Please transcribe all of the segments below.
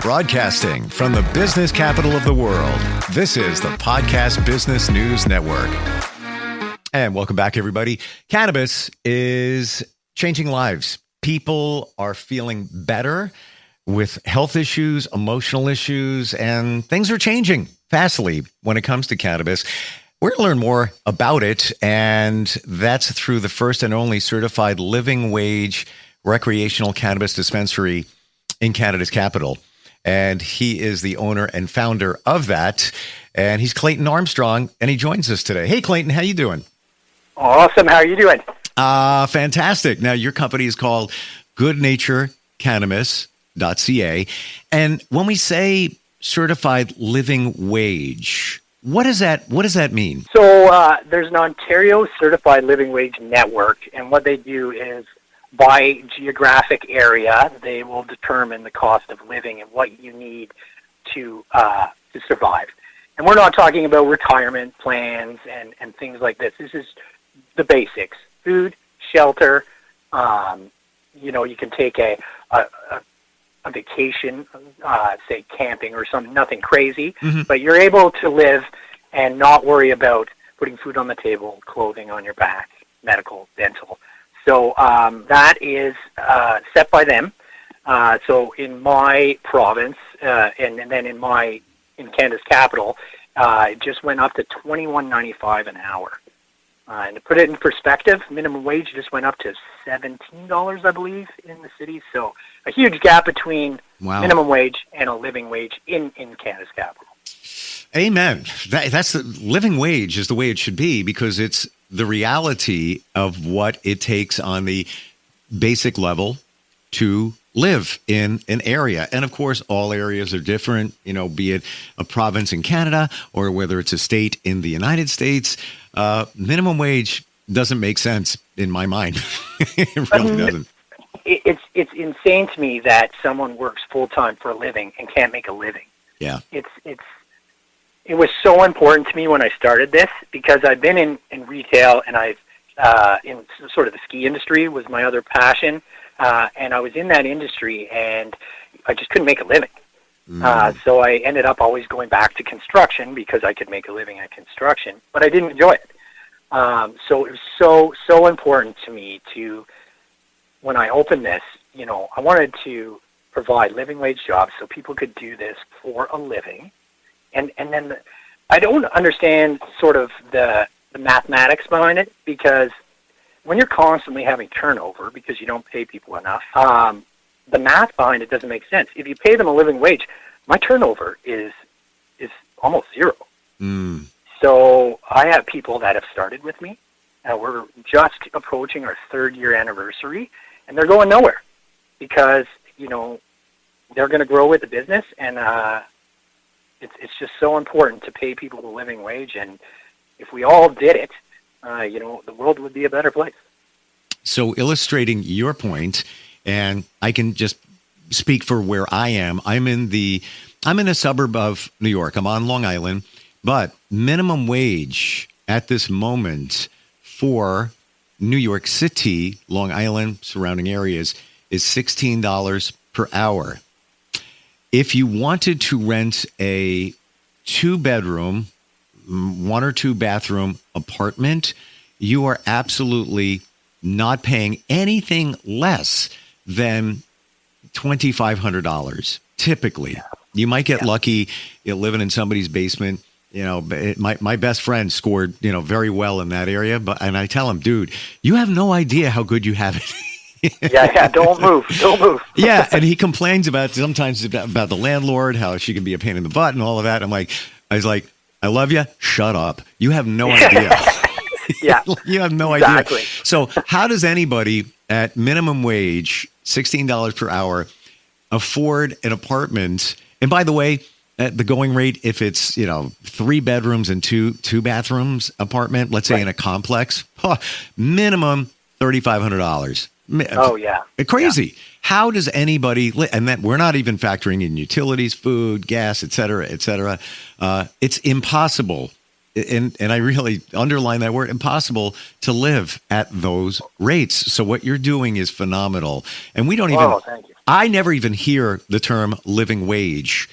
Broadcasting from the business capital of the world, this is the Podcast Business News Network. And welcome back, everybody. Cannabis is changing lives. People are feeling better with health issues, emotional issues, and things are changing fastly when it comes to cannabis. We're going to learn more about it, and that's through the first and only certified living wage recreational cannabis dispensary in Canada's capital. And he is the owner and founder of that. And he's Clayton Armstrong, and he joins us today. Hey, Clayton, how you doing? Awesome. How are you doing? Fantastic. Now, your company is called goodnaturecannabis.ca. And when we say certified living wage, what does that mean? So there's an Ontario Certified Living Wage Network, and what they do is by geographic area, they will determine the cost of living and what you need to survive. And we're not talking about retirement plans and things like this. This is the basics: food, shelter. You can take a vacation, say camping or something, nothing crazy, but you're able to live and not worry about putting food on the table, clothing on your back, medical, dental. So that is set by them. So in my province, and then in Canada's capital, it just went up to $21.95 an hour. And to put it in perspective, minimum wage just went up to $17, I believe, in the city. So a huge gap between minimum wage and a living wage in Canada's capital. Amen. That's the living wage is the way it should be, because it's the reality of what it takes on the basic level to live in an area. And of course, all areas are different, be it a province in Canada or whether it's a state in the United States. Minimum wage doesn't make sense in my mind. It really doesn't. It's insane to me that someone works full-time for a living and can't make a living. Yeah. It was so important to me when I started this, because I've been in retail, and I've in sort of the ski industry was my other passion, and I was in that industry, and I just couldn't make a living. So I ended up always going back to construction because I could make a living at construction, but I didn't enjoy it. So it was so important to me to, when I opened this, I wanted to provide living wage jobs so people could do this for a living. And then I don't understand sort of the mathematics behind it, because when you're constantly having turnover because you don't pay people enough, the math behind it doesn't make sense. If you pay them a living wage, my turnover is almost zero. So I have people that have started with me, and we're just approaching our 3rd-year anniversary, and they're going nowhere because, they're going to grow with the business, and it's just so important to pay people the living wage. And if we all did it, the world would be a better place. So illustrating your point, and I can just speak for where I am. I'm in a suburb of New York. I'm on Long Island, but minimum wage at this moment for New York City, Long Island, surrounding areas is $16 per hour. If you wanted to rent a 2-bedroom, 1 or 2 bathroom apartment, you are absolutely not paying anything less than $2,500. Typically, you might get lucky. You're living in somebody's basement. My best friend scored, very well in that area. And I tell him, dude, you have no idea how good you have it. Yeah, don't move. Yeah, and he complains sometimes about the landlord, how she can be a pain in the butt and all of that. I was like, I love you. Shut up. You have no idea. Yeah, you have no idea. So how does anybody at minimum wage, $16 per hour, afford an apartment? And by the way, the going rate, if it's 3 bedrooms and two bathrooms apartment, let's say in a complex, minimum $3,500. Oh, yeah. Crazy. Yeah. How does anybody, and that we're not even factoring in utilities, food, gas, et cetera, et cetera. It's impossible. And I really underline that word, impossible, to live at those rates. So what you're doing is phenomenal. And we don't even, thank you. I never even hear the term living wage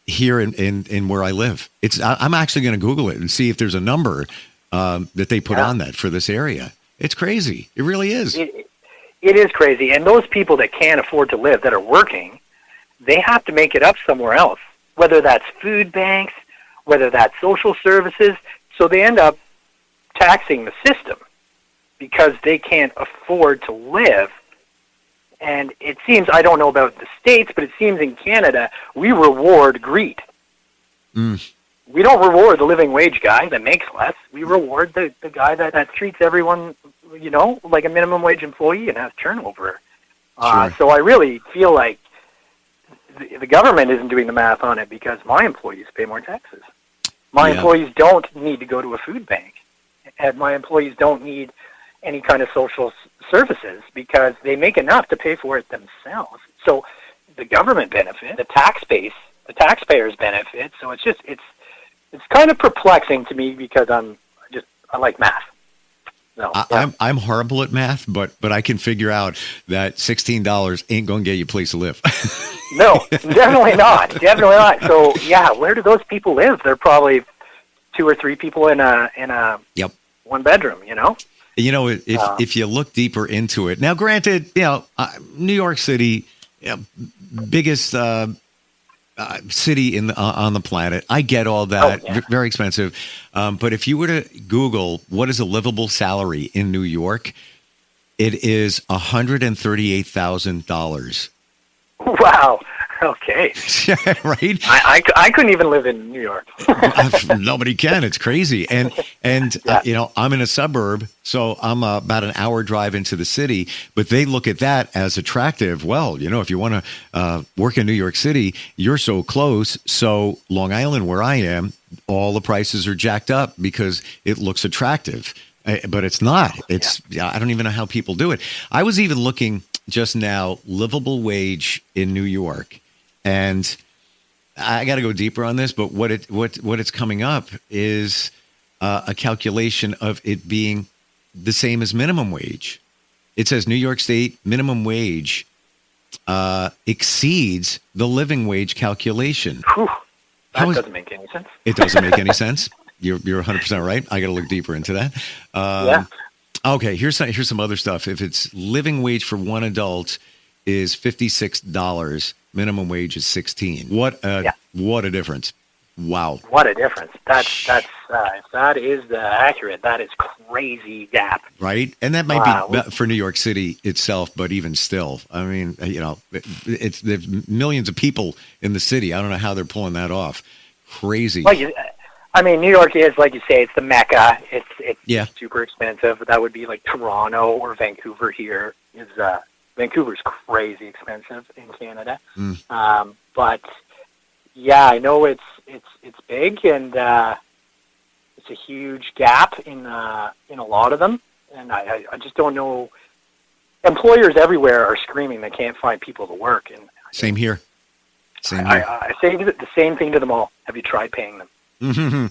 here in where I live. I'm actually going to Google it and see if there's a number that they put on that for this area. It's crazy. It really is. It is crazy. And those people that can't afford to live, that are working, they have to make it up somewhere else, whether that's food banks, whether that's social services. So they end up taxing the system because they can't afford to live. And it seems, I don't know about the States, but it seems in Canada, we reward greed. We don't reward the living wage guy that makes less. We reward the guy that treats everyone, like a minimum wage employee and has turnover. Sure. So I really feel like the government isn't doing the math on it because my employees pay more taxes. My employees don't need to go to a food bank. And my employees don't need any kind of social services because they make enough to pay for it themselves. So the government benefit, the taxpayers benefit. So it's kind of perplexing to me because I like math. No, I'm horrible at math, but I can figure out that $16 ain't going to get you a place to live. No, definitely not. Definitely not. So where do those people live? They're probably 2 or 3 people in a one bedroom. If you look deeper into it, now granted, New York City, biggest city on the planet. I get all that. Very expensive. But if you were to Google what is a livable salary in New York, it is $138,000. Wow. Okay. Right. I couldn't even live in New York. Nobody can. It's crazy. And I'm in a suburb, so I'm about an hour drive into the city, but they look at that as attractive. Well, if you want to work in New York City, you're so close. So Long Island, where I am, all the prices are jacked up because it looks attractive, but it's not. I don't even know how people do it. I was even looking just now, livable wage in New York. And I got to go deeper on this, but what it's coming up is a calculation of it being the same as minimum wage. It says New York State minimum wage exceeds the living wage calculation. Whew, doesn't make any sense. It doesn't make any sense. You're 100% right. I got to look deeper into that. Okay, here's some other stuff. If it's living wage for one adult is $56. Minimum wage is $16. What a difference! Wow, what a difference! That's if that is accurate, that is crazy gap, right? And that might be for New York City itself, but even still, I mean, there's millions of people in the city. I don't know how they're pulling that off. Crazy. Well, New York is, like you say, it's the Mecca. It's super expensive. That would be like Toronto or Vancouver. Here is. Vancouver's crazy expensive in Canada, but I know it's big and it's a huge gap in a lot of them, and I just don't know. Employers everywhere are screaming they can't find people to work, and same here. I say the same thing to them all. Have you tried paying them? Mm-hmm.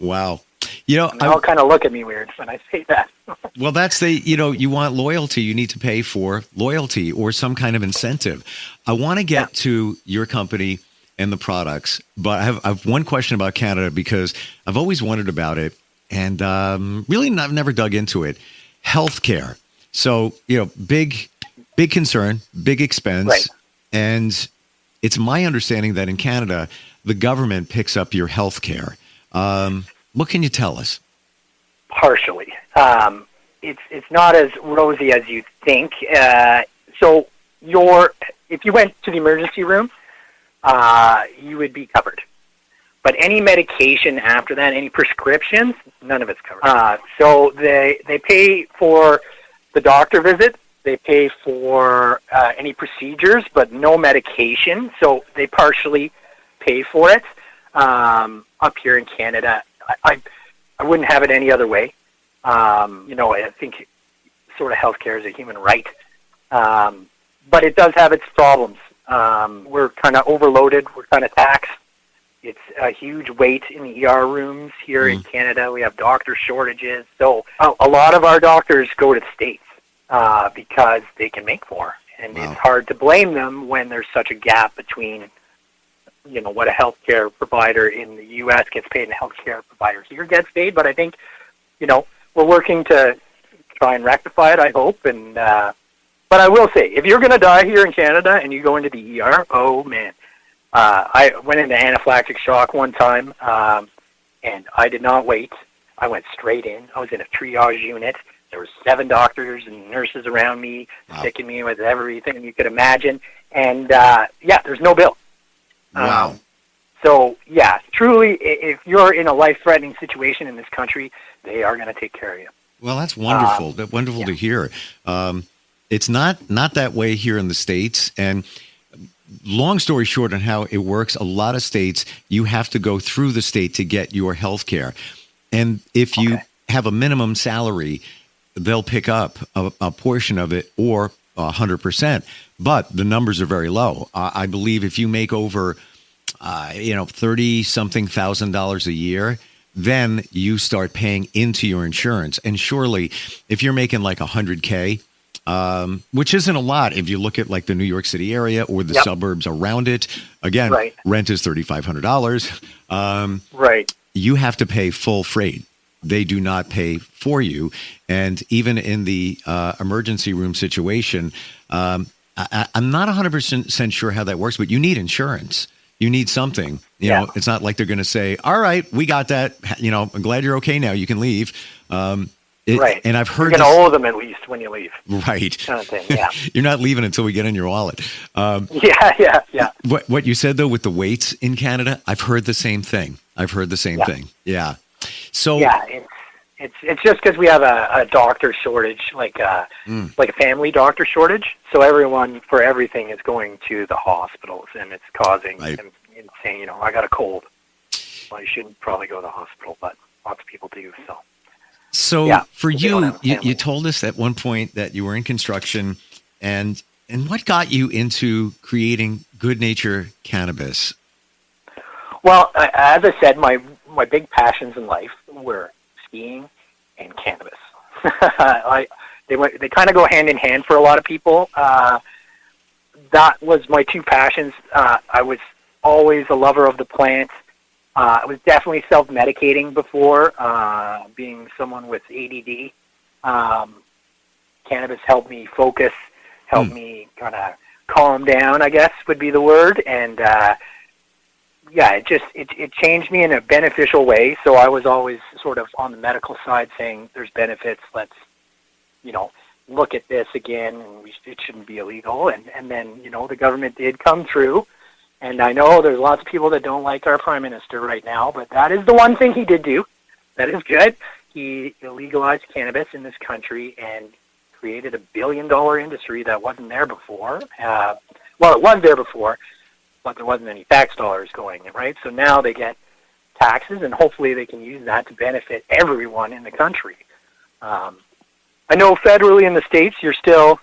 Wow. They all kind of look at me weird when I say that. Well, that's you want loyalty. You need to pay for loyalty or some kind of incentive. I want to get to your company and the products, but I have one question about Canada because I've always wondered about it and really I've never dug into it. Healthcare. So, big concern, big expense. Right. And it's my understanding that in Canada, the government picks up your healthcare. What can you tell us? Partially. It's not as rosy as you think. So if you went to the emergency room, you would be covered. But any medication after that, any prescriptions, none of it's covered. So they pay for the doctor visit. They pay for any procedures, but no medication. So they partially pay for it. Up here in Canada, I wouldn't have it any other way. I think sort of healthcare is a human right, but it does have its problems. We're kind of overloaded. We're kind of taxed. It's a huge wait in the ER rooms here in Canada. We have doctor shortages. So a lot of our doctors go to the States because they can make more. And Wow. it's hard to blame them when there's such a gap between, what a healthcare provider in the U.S. gets paid and a healthcare provider here gets paid. But I think, we're working to try and rectify it, I hope. And but I will say, if you're going to die here in Canada and you go into the ER, oh, man. I went into anaphylactic shock one time, and I did not wait. I went straight in. I was in a triage unit. There were 7 doctors and nurses around me, sticking me with everything you could imagine. And, there's no bill. Wow. So, truly, if you're in a life-threatening situation in this country, they are going to take care of you. Well, that's wonderful. Wonderful to hear. It's not that way here in the States. And long story short on how it works, a lot of states, you have to go through the state to get your health care. And if you have a minimum salary, they'll pick up a portion of it or 100%. But the numbers are very low. I believe if you make over, $30-something thousand a year, then you start paying into your insurance. And surely, if you're making like $100K, which isn't a lot if you look at like the New York City area or the suburbs around it, again, rent is $3,500. Right. You have to pay full freight. They do not pay for you. And even in the emergency room situation, I'm not 100% sure how that works, but you need insurance. You need something. You know, it's not like they're going to say, all right, we got that. I'm glad you're okay now. You can leave. Right. And I've heard you're going to owe them at least when you leave. Right. Kind of thing, yeah. You're not leaving until we get in your wallet. Yeah. What you said, though, with the weights in Canada, I've heard the same thing. thing. Yeah. So it's just because we have a doctor shortage, like a family doctor shortage. So everyone for everything is going to the hospitals, and it's causing insane. I got a cold. Well, I shouldn't probably go to the hospital, but lots of people do. So for you told us at one point that you were in construction, and what got you into creating Good Nature Cannabis? Well, as I said, my big passions in life were skiing and cannabis. They kind of go hand in hand for a lot of people. That was my 2 passions. I was always a lover of the plant. I was definitely self-medicating before, being someone with ADD. Cannabis helped me focus, helped me kind of calm down, I guess would be the word. And it changed me in a beneficial way. So I was always sort of on the medical side saying there's benefits. Let's, look at this again. And it shouldn't be illegal. And then, the government did come through. And I know there's lots of people that don't like our prime minister right now, but that is the one thing he did do. That is good. He legalized cannabis in this country and created $1 billion industry that wasn't there before. It was there before, but there wasn't any tax dollars going in, right? So now they get taxes, and hopefully they can use that to benefit everyone in the country. I know federally in the States you're still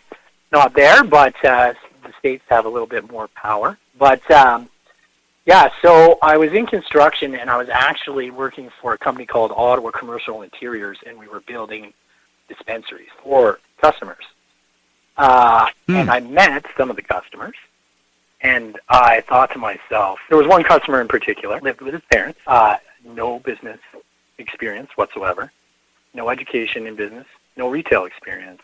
not there, but the States have a little bit more power. But, so I was in construction, and I was actually working for a company called Ottawa Commercial Interiors, and we were building dispensaries for customers. And I met some of the customers, and I thought to myself, there was one customer in particular, lived with his parents, no business experience whatsoever, no education in business, no retail experience.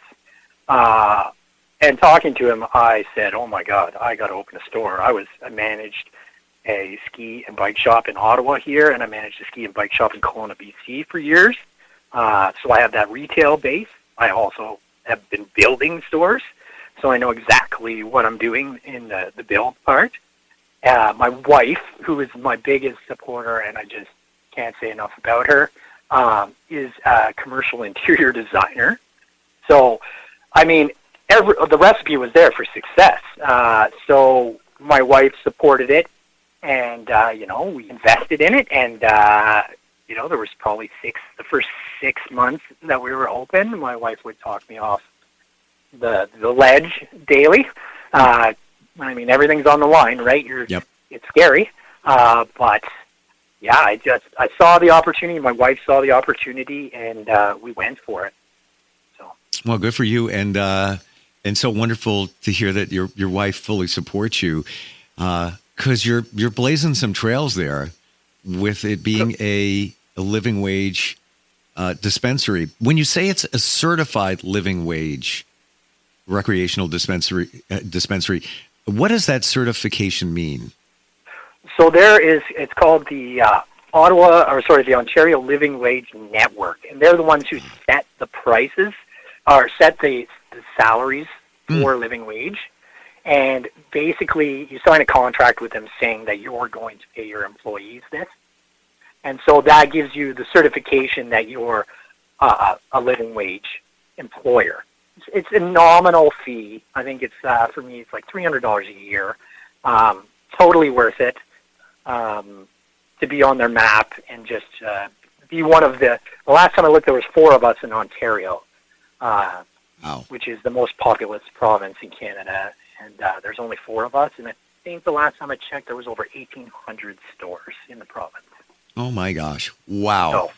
And talking to him, I said, oh, my God, I got to open a store. I managed a ski and bike shop in Ottawa here, and I managed a ski and bike shop in Kelowna, BC for years. So I have that retail base. I also have been building stores, so I know exactly what I'm doing in the build part. My wife, who is my biggest supporter, and I just can't say enough about her, is a commercial interior designer. So, the recipe was there for success. So my wife supported it, and, we invested in it. And, there was probably the first 6 months that we were open, my wife would talk me off the ledge daily. Everything's on the line, right? It's scary. But, I saw the opportunity. My wife saw the opportunity, and we went for it. So. Well, good for you. And and so wonderful to hear that your wife fully supports you, because you're blazing some trails there with it being a living wage dispensary. When you say it's a certified living wage recreational dispensary, what does that certification mean? So it's called the the Ontario Living Wage Network, and they're the ones who set the prices, or set the salaries for living wage. And basically, you sign a contract with them saying that you're going to pay your employees this. And so that gives you the certification that you're a living wage employer. It's a nominal fee. I think it's, for me, it's like $300 a year. Totally worth it to be on their map and just be one of the last time I looked, there was 4 of us in Ontario, which is the most populous province in Canada. And there's only 4 of us. And I think the last time I checked, there was over 1,800 stores in the province. Oh, my gosh. Wow. So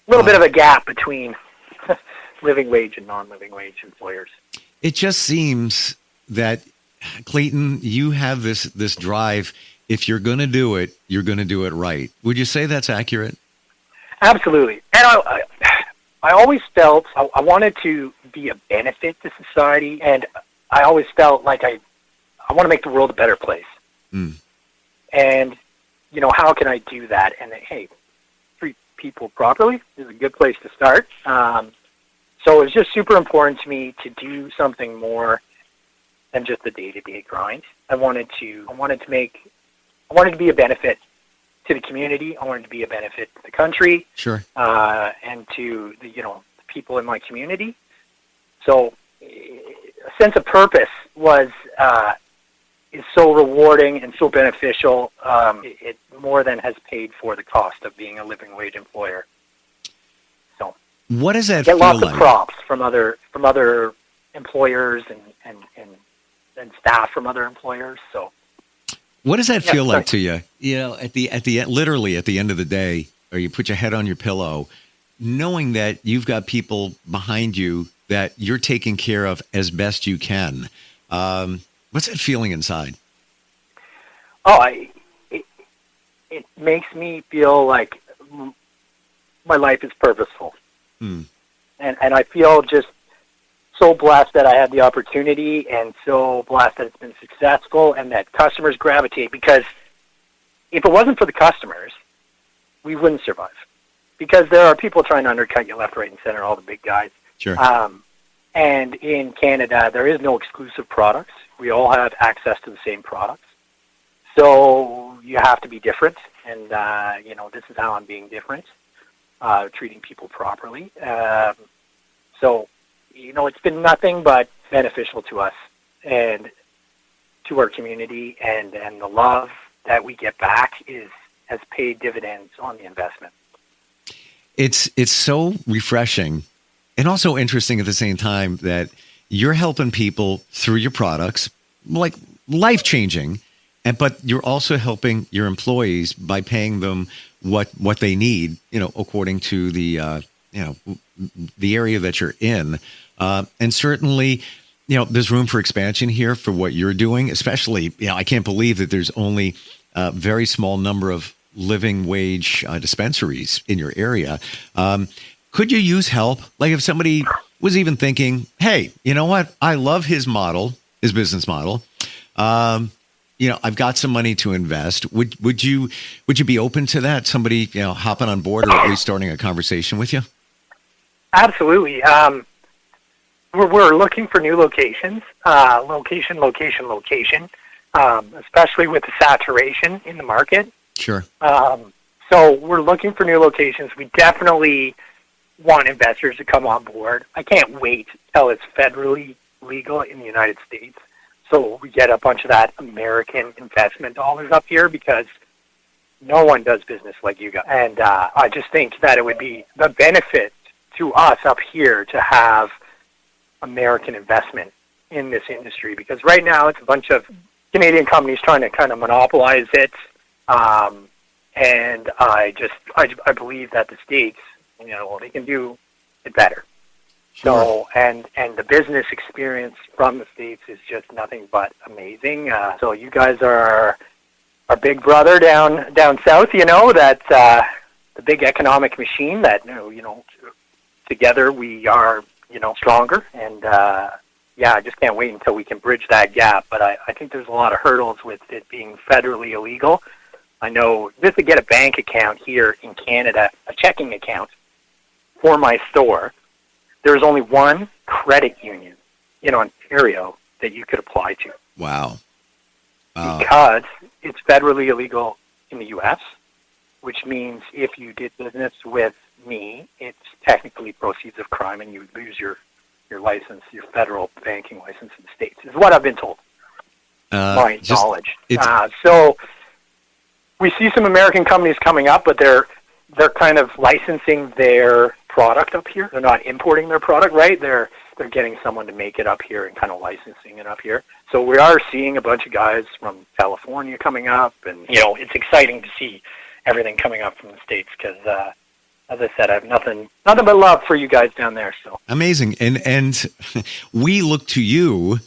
a little bit of a gap between living wage and non-living wage employers. It just seems that, Clayton, you have this drive. If you're going to do it, you're going to do it right. Would you say that's accurate? Absolutely. And I always felt I wanted to be a benefit to society, and I always felt like I want to make the world a better place. And, how can I do that? And, hey, treat people properly is a good place to start. So it was just super important to me to do something more than just the day-to-day grind. I wanted to be a benefit to the community. I wanted to be a benefit to the country. Sure. And to the people in my community. So a sense of purpose is so rewarding and so beneficial. It more than has paid for the cost of being a living wage employer. So what does that feel like? Get lots of props from other employers and staff from other employers. So what does that feel like to you? Literally at the end of the day, or you put your head on your pillow, knowing that you've got people behind you that you're taking care of as best you can. What's that feeling inside? It makes me feel like my life is purposeful. And I feel just so blessed that I had the opportunity, and so blessed that it's been successful, and that customers gravitate, because if it wasn't for the customers, we wouldn't survive. Because there are people trying to undercut you left, right, and center, all the big guys. Sure. And in Canada, there is no exclusive products. We all have access to the same products. So you have to be different, and, this is how I'm being different, treating people properly. So, it's been nothing but beneficial to us and to our community, and the love that we get back has paid dividends on the investment. It's so refreshing and also interesting at the same time that you're helping people through your products, like life-changing, but you're also helping your employees by paying them what they need, according to the area that you're in. And certainly, there's room for expansion here for what you're doing, especially, I can't believe that there's only a very small number of living wage dispensaries in your area. Could you use help? Like if somebody was even thinking, hey, you know what? I love his business model. I've got some money to invest. Would you be open to that? Somebody, hopping on board, or at least starting a conversation with you? Absolutely. We're looking for new locations, location, especially with the saturation in the market. Sure. So we're looking for new locations. We definitely want investors to come on board. I can't wait till it's federally legal in the United States, so we get a bunch of that American investment dollars up here, because no one does business like you guys. And I just think that it would be the benefit to us up here to have American investment in this industry, because right now it's a bunch of Canadian companies trying to kind of monopolize it. And I believe that the States, they can do it better. So, and the business experience from the States is just nothing but amazing. So you guys are our big brother down south, that's the big economic machine that, together we are, stronger. And, I just can't wait until we can bridge that gap. But I think there's a lot of hurdles with it being federally illegal. I know just to get a bank account here in Canada, a checking account for my store, there's only one credit union in Ontario that you could apply to. Wow. Because it's federally illegal in the U.S., which means if you did business with me, it's technically proceeds of crime and you would lose your license, your federal banking license in the States, is what I've been told. My knowledge. So we see some American companies coming up, but they're kind of licensing their product up here. They're not importing their product, right? They're getting someone to make it up here and kind of licensing it up here. So we are seeing a bunch of guys from California coming up, and it's exciting to see everything coming up from the States because, as I said, I have nothing but love for you guys down there. So amazing, and we look to you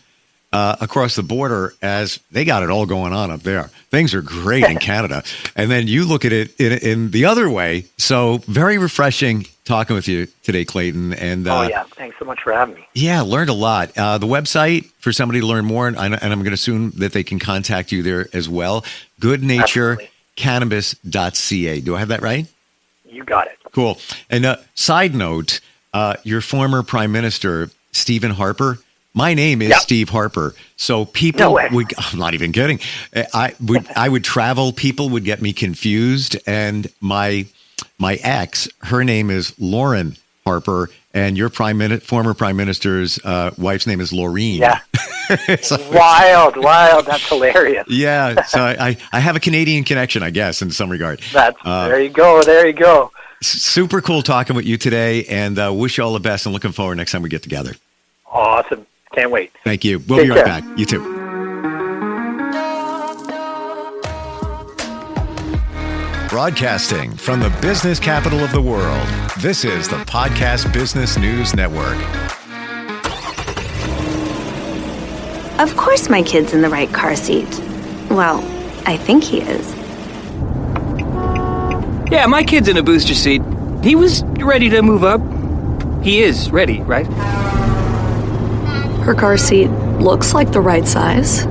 across the border as they got it all going on up there. Things are great in Canada, and then you look at it in the other way. So very refreshing talking with you today, Clayton. And thanks so much for having me. Yeah, learned a lot. The website for somebody to learn more, and I'm going to assume that they can contact you there as well. goodnaturecannabis.ca. Do I have that right? You got it. Cool. And side note, your former Prime Minister, Stephen Harper. My name is Steve Harper. So people would, I'm not even kidding. I would travel. People would get me confused. And my ex, her name is Lauren Harper. And your former Prime Minister's wife's name is Laureen. Yeah. So, wild. That's hilarious. Yeah. So I have a Canadian connection, I guess, in some regard. There you go. Super cool talking with you today, and wish you all the best and looking forward next time we get together. Awesome. Can't wait. Thank you. We'll be right back. You too. Broadcasting from the business capital of the world, this is the Podcast Business News Network. Of course my kid's in the right car seat. Well, I think he is. Yeah, my kid's in a booster seat. He was ready to move up. He is ready, right? Her car seat looks like the right size.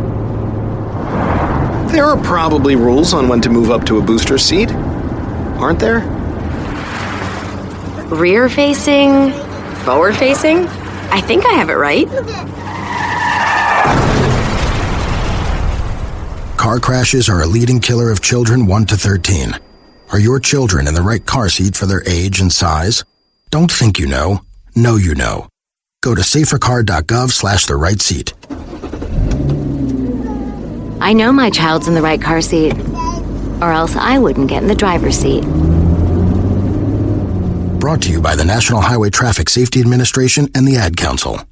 There are probably rules on when to move up to a booster seat, aren't there? Rear facing, forward facing. I think I have it right. Car crashes are a leading killer of children 1 to 13. Are your children in the right car seat for their age and size? Don't think you know. Know you know. Go to safercar.gov/the right seat. I know my child's in the right car seat, or else I wouldn't get in the driver's seat. Brought to you by the National Highway Traffic Safety Administration and the Ad Council.